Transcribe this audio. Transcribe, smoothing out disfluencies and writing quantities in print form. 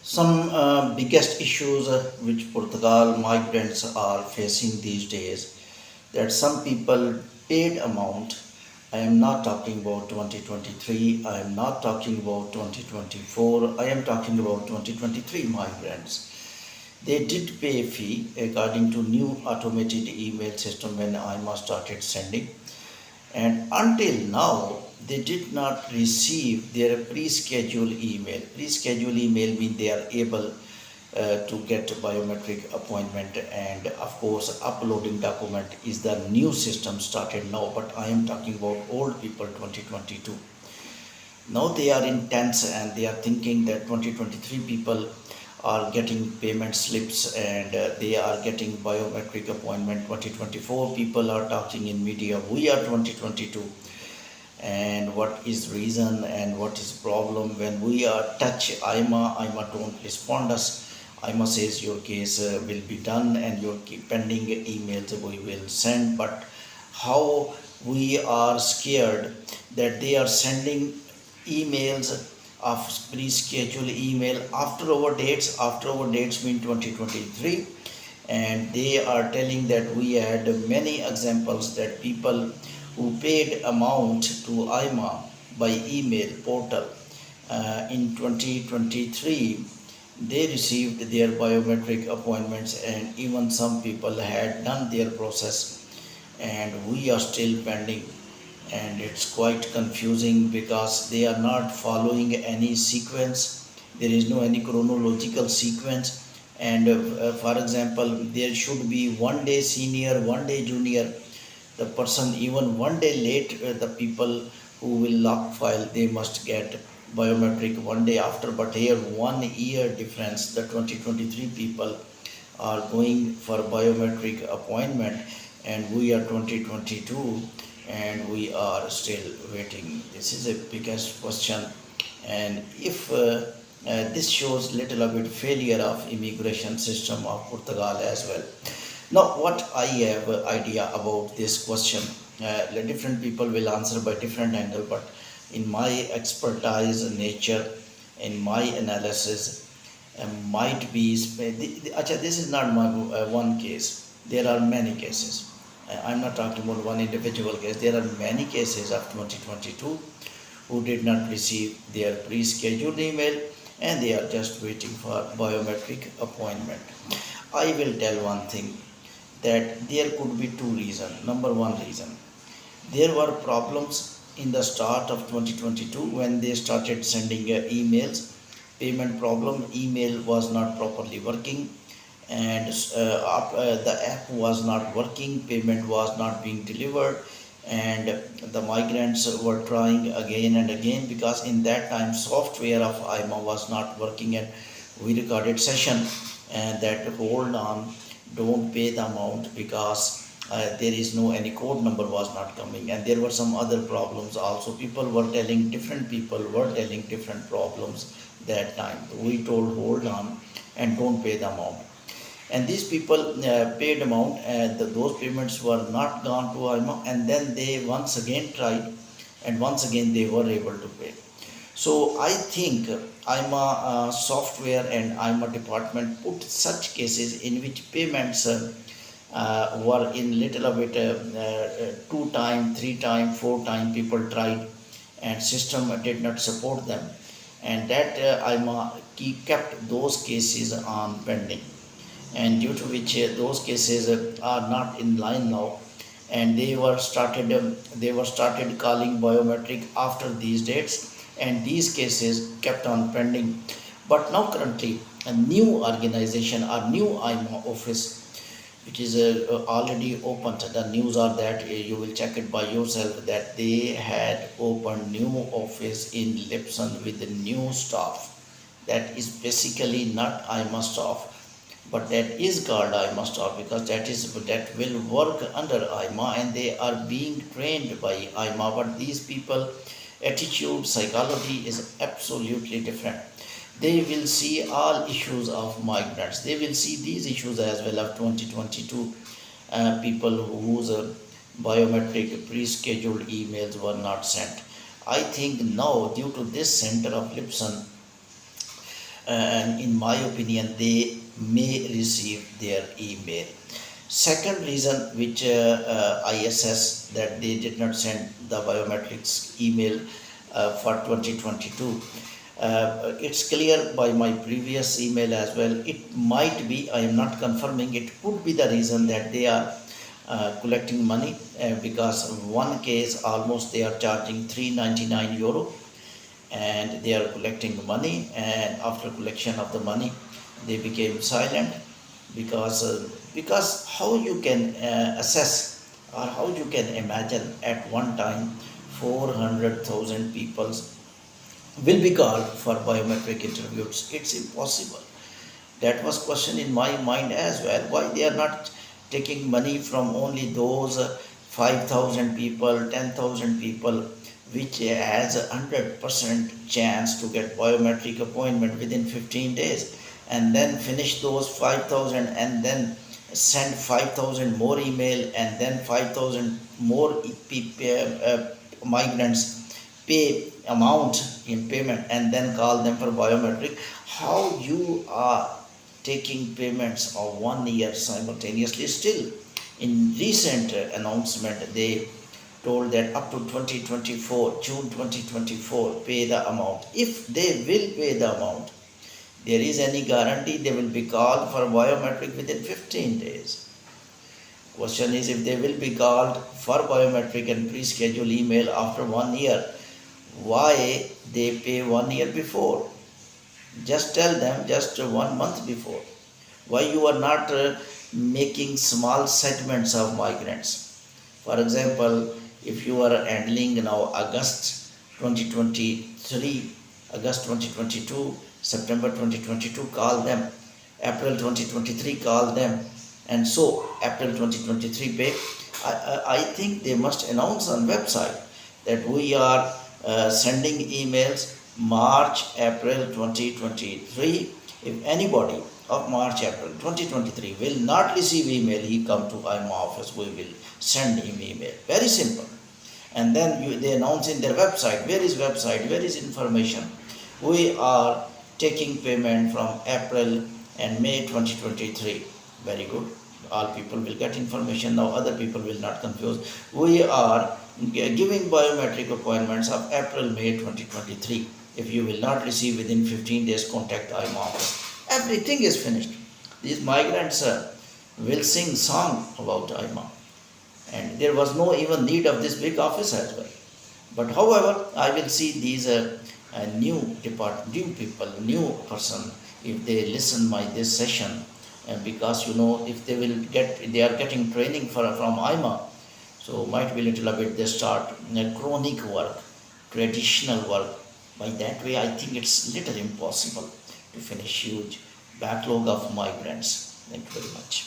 Some biggest issues which Portugal migrants are facing these days, that some people paid amount. I am not talking about 2023, I am not talking about 2024, I am talking about 2023 migrants. They did pay a fee according to new automated email system when IMA started sending, and until now they did not receive their pre-scheduled email. Pre-scheduled email means they are able to get biometric appointment, and of course uploading document is the new system started now, but I am talking about old people 2022. Now they are intense and they are thinking that 2023 people are getting payment slips, and they are getting biometric appointment. 2024 people are talking in media, we are 2022, and what is reason and what is problem. When we are touch IMA don't respond us. IMA says your case will be done and your pending emails we will send. But how we are scared that they are sending emails of pre-scheduled email after our dates mean 2023, and they are telling that we had many examples that people who paid amount to IMA by email portal in 2023, they received their biometric appointments, and even some people had done their process, and we are still pending. And it's quite confusing because they are not following any sequence. There is no any chronological sequence. And for example, there should be 1 day senior, 1 day junior. The person even 1 day late, the people who will lock file, they must get biometric 1 day after. But here 1 year difference, the 2023 people are going for biometric appointment, and we are 2022 and we are still waiting. This is a biggest question, and if this shows little bit failure of immigration system of Portugal as well. Now what I have idea about this question, different people will answer by different angle, but in my expertise nature, in my analysis, might be this is not my one case. There are many cases. I'm not talking about one individual case. There are many cases of 2022 who did not receive their pre-scheduled email, and they are just waiting for biometric appointment. I will tell one thing, that there could be two reasons. Number one reason, there were problems in the start of 2022 when they started sending emails. Payment problem, email was not properly working, and the app was not working, payment was not being delivered, and the migrants were trying again and again, because in that time software of IMA was not working. And we recorded session and that hold on, don't pay the amount because there is no any code number was not coming, and there were some other problems also. People were telling different problems that time. We told hold on and don't pay the amount, and these people paid amount, and those payments were not gone to IMA, and then they once again tried, and once again they were able to pay. So I think IMA software and IMA department put such cases in which payments were in little bit 2 time, 3 time, 4 time people tried, and system did not support them, and that IMA kept those cases on pending, and due to which those cases are not in line now, and they were started calling biometric after these dates, and these cases kept on pending. But now currently a new organization or new IMA office which is already opened. The news are that you will check it by yourself, that they had opened new office in Lipson with the new staff. That is basically not IMA staff, but that is called IMA staff because that will work under IMA, and they are being trained by IMA. But these people attitude psychology is absolutely different. They will see all issues of migrants, they will see these issues as well of 2022 people whose biometric pre-scheduled emails were not sent. I think now due to this center of Lipson, and in my opinion they may receive their email. Second reason which I assess that they did not send the biometrics email for 2022, it's clear by my previous email as well. It might be, I am not confirming, it could be the reason that they are collecting money, because one case almost they are charging 399 euro, and they are collecting money, and after collection of the money they became silent, because how you can assess, or how you can imagine at one time 400,000 people will be called for biometric interviews. It's impossible. That was question in my mind as well, why they are not taking money from only those 5,000 people, 10,000 people which has a 100% chance to get biometric appointment within 15 days, and then finish those 5,000 and then send 5,000 more email, and then 5,000 more migrants pay amount in payment, and then call them for biometric. How you are taking payments of 1 year simultaneously? Still, in recent announcement they told that up to 2024 June 2024 pay the amount. If they will pay the amount, there is any guarantee they will be called for biometric within 15 days? Question is, if they will be called for biometric and pre-schedule email after 1 year, why they pay 1 year before? Just tell them just 1 month before. Why you are not making small segments of migrants? For example, if you are handling now August 2023, August 2022, September 2022, call them. April 2023, call them. And so April 2023 pay. I think they must announce on website that we are sending emails March, April 2023. If anybody of March, April 2023 will not receive email, he come to IMA office, we will send him email. Very simple. And then they announce in their website. Where is website? Where is information? We are taking payment from April and May 2023. Very good. All people will get information. Now other people will not confuse. We are giving biometric appointments of April, May 2023. If you will not receive within 15 days, contact IMA office. Everything is finished. These migrants will sing song about IMA. And there was no even need of this big office as well. But however, I will see these new people, new person, if they listen my this session, and because if they are getting training from IMA, so might be little a bit they start chronic work, traditional work. By that way, I think it's little impossible to finish huge backlog of migrants. Thank you very much.